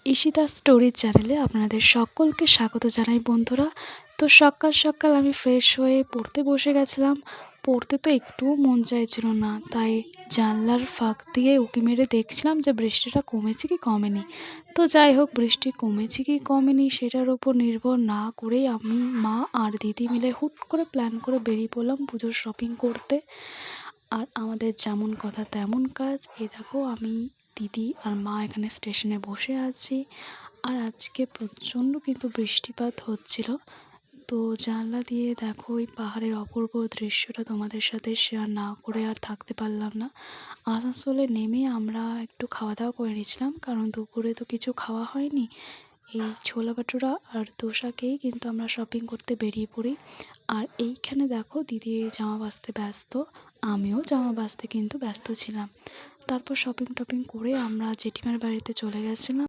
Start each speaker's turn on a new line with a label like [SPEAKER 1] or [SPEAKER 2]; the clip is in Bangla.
[SPEAKER 1] ঈশিতা স্টোরি চ্যানেলে আপনাদের সকলকে স্বাগত জানাই বন্ধুরা। তো সকাল সকাল আমি ফ্রেশ হয়ে পড়তে বসে গেছিলাম। পড়তে তো একটুও মন চাইছিল না, তাই জানলার ফাঁক দিয়ে উঁকি মেরে দেখছিলাম যে বৃষ্টিটা কমেছে কি কমেনি। তো যাই হোক, বৃষ্টি কমেছে কি কমেনি সেটার ওপর নির্ভর না করেই আমি, মা আর দিদি মিলে হুট করে প্ল্যান করে বেরিয়ে পড়লাম পুজোর শপিং করতে। আর আমাদের যেমন কথা তেমন কাজ। এই দেখো, আমি, দিদি আর মা এখানে স্টেশনে বসে আছি। আর আজকে প্রচণ্ড কিন্তু বৃষ্টিপাত হচ্ছিল। তো জানলা দিয়ে দেখো এই পাহাড়ের অপূর্ব দৃশ্যটা তোমাদের সাথে শেয়ার না করে আর থাকতে পারলাম না। আসানসোলে নেমে আমরা একটু খাওয়া দাওয়া করে নিয়েছিলাম, কারণ দুপুরে তো কিছু খাওয়া হয়নি। এই ছোলা ভাটুরা আর দোসাকেই কিন্তু আমরা শপিং করতে বেরিয়ে পড়ি। আর এইখানে দেখো দিদি জামা বাছতে ব্যস্ত, আমিও জামা বাছতে কিন্তু ব্যস্ত ছিলাম। তারপর শপিং টপিং করে আমরা জেঠিমার বাড়িতে চলে গেছিলাম।